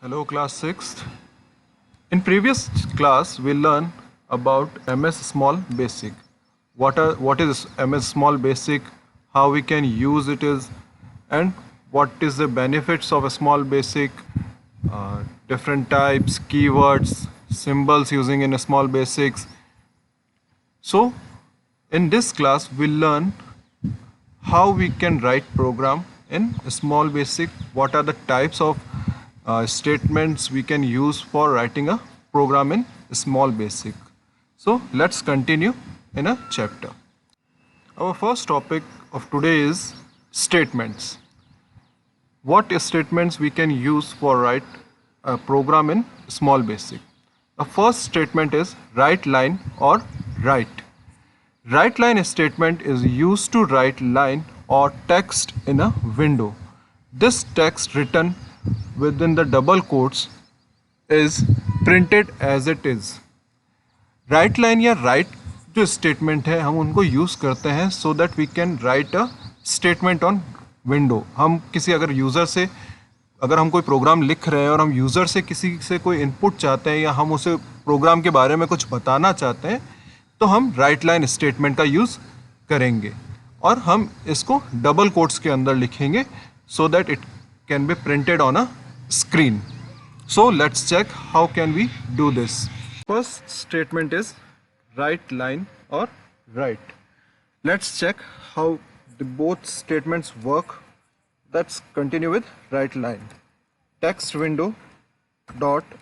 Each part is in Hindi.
Hello class 6th. In previous class we learned about MS Small Basic. What is MS Small Basic, how we can use it is, and what is the benefits of a Small Basic, different types, keywords, symbols using in a Small Basics. So in this class we'll learn how we can write program in Small Basic, what are the types of statements we can use for writing a program in Small Basic. So let's continue in a chapter. Our first topic of today is statements. What statements we can use for write a program in Small Basic. The first statement is write line or write. Write line statement is used to write line or text in a window. This text written within the double quotes is printed as it is. Write line या राइट जो स्टेटमेंट है हम उनको यूज़ करते हैं so that we can write a statement on window. हम किसी अगर यूज़र से अगर हम कोई प्रोग्राम लिख रहे हैं और हम यूज़र से किसी से कोई इनपुट चाहते हैं या हम उसे प्रोग्राम के बारे में कुछ बताना चाहते हैं तो हम राइट लाइन स्टेटमेंट का यूज़ करेंगे और हम इसको डबल कोट्स के अंदर लिखेंगे so that it can be printed on a screen. So let's check how can we do this. First statement is write line or write. Let's check how the both statements work. Let's continue with write line. Text window dot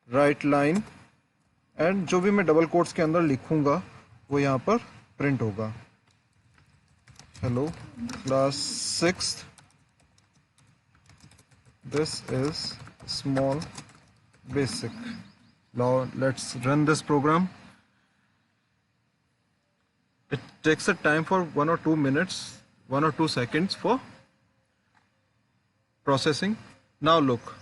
write line and जो भी मैं डबल कोट्स के अंदर लिखूंगा वो यहाँ पर प्रिंट होगा. Hello class 6th. This is Small Basic. Now let's run this program. It takes a time for 1 or 2 minutes, 1 or 2 seconds for processing. Now look,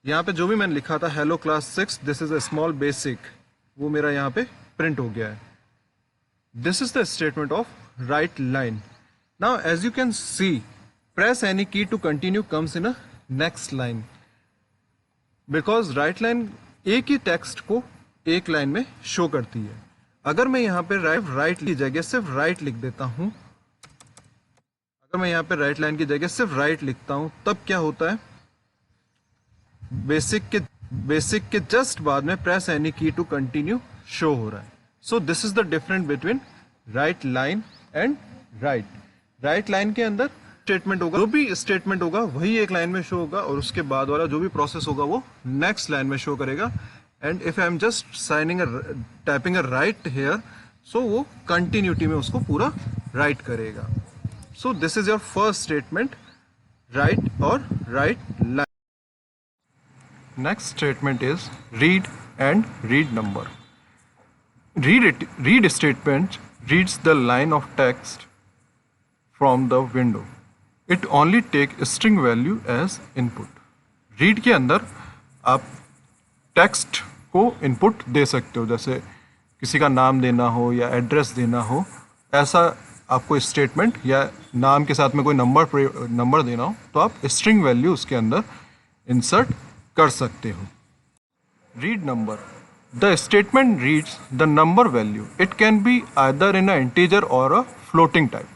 यहाँ पे जो भी मैंने लिखा था Hello class 6, this is a small basic, वो मेरा यहाँ पे प्रिंट हो गया है. This is the statement of write line. Now as you can see, press any key to continue comes in a next line. Because write line एक ही टेक्स्ट को एक लाइन में शो करती है. अगर मैं यहाँ पे राइट की जगह सिर्फ राइट लिख देता हूँ, अगर मैं यहाँ पे राइट लाइन की जगह सिर्फ राइट लिखता हूँ तब क्या होता है, बेसिक के जस्ट बाद में प्रेस एनी की टू कंटिन्यू शो हो रहा है. सो this is the difference between right line and right. Right line के अंदर स्टेटमेंट होगा, जो भी स्टेटमेंट होगा वही एक लाइन में शो होगा और उसके बाद वाला जो भी प्रोसेस होगा वो नेक्स्ट लाइन में शो करेगा. And if I am just signing typing a right here, so वो कंटिन्यूटी में उसको पूरा राइट करेगा. So this is your first statement, write or write line. Next statement is read and read number. Read statement reads the line of text from the window. It only take string value as input. Read के अंदर आप टेक्स्ट को इनपुट दे सकते हो, जैसे किसी का नाम देना हो या एड्रेस देना हो, ऐसा आपको स्टेटमेंट या नाम के साथ में कोई नंबर देना हो तो आप स्ट्रिंग वैल्यू उसके अंदर इंसर्ट कर सकते हो. Read number. The statement reads the number value. It can be either in a integer or a floating type.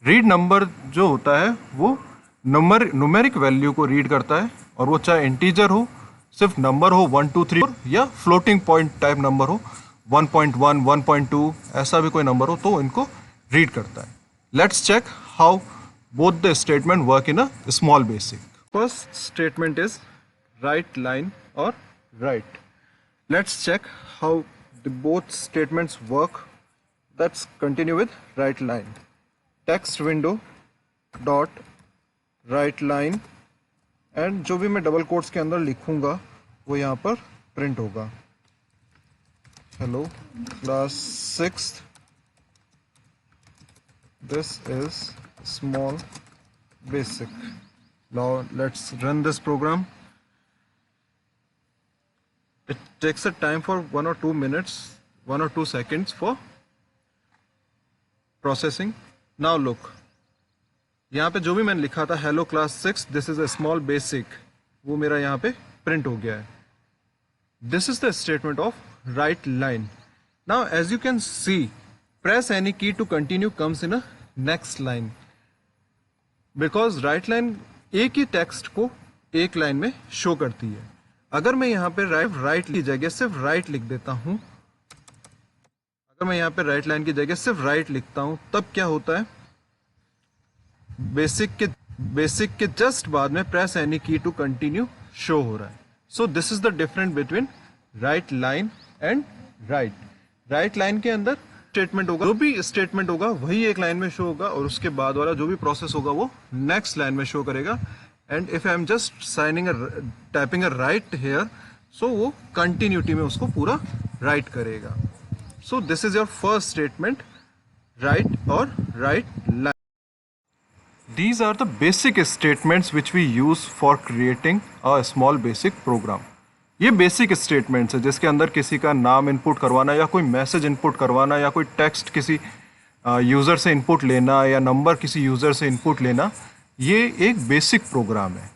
Read number जो होता है वो न्यूमेरिक वैल्यू को रीड करता है और वो चाहे इंटीजर हो, सिर्फ नंबर हो 1 2 3 या फ्लोटिंग पॉइंट टाइप नंबर हो 1.1 1.2 ऐसा भी कोई नंबर हो तो इनको रीड करता है. Let's check how both the statement work in a small basic. First statement is write line or write. Let's check how the both statements work. Let's continue with write line. Text window dot write line and जो भी मैं डबल कोट्स के अंदर लिखूंगा वो यहाँ पर प्रिंट होगा. Hello class 6th. This is small basic. Now let's run this program. It takes a time for 1 or 2 minutes, 1 or 2 seconds for processing. Now look, यहाँ पे जो भी मैंने लिखा था hello class 6, this is a small basic, वो मेरा यहाँ पे प्रिंट हो गया है. This is the statement of right line. Now as you can see, press any key to continue comes in a next line. Because right line एक ही टेक्स्ट को एक लाइन में शो करती है. अगर मैं यहाँ पे राइट की जगह सिर्फ राइट लिख देता हूँ, अगर मैं यहाँ पे राइट लाइन की जगह सिर्फ राइट लिखता हूँ, तब क्या होता है, बेसिक के जस्ट बाद में प्रेस एनी की टू कंटिन्यू शो हो रहा है. सो this is the difference between right line and right line के अंदर स्टेटमेंट होगा, जो भी स्टेटमेंट होगा वही एक लाइन में शो होगा, और उसके बाद वाला जो भी प्रोसेस होगा वो नेक्स्ट लाइन में शो करेगा. And if I am just typing a right here, so वो कंटिन्यूटी में उसको पूरा राइट करेगा. So this is your first statement, write or write line. These are the basic statements which we use for creating a small basic program. ये बेसिक स्टेटमेंट्स है जिसके अंदर किसी का नाम इनपुट करवाना या कोई मैसेज इनपुट करवाना या कोई टेक्स्ट किसी यूज़र से इनपुट लेना या नंबर किसी यूज़र से इनपुट लेना, ये एक बेसिक प्रोग्राम है.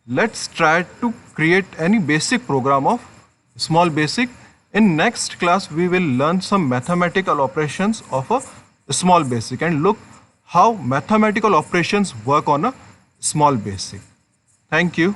Let's try to create any basic program of small basic. In next class we will learn some mathematical operations of a small basic and look how mathematical operations work on a small basic. Thank you.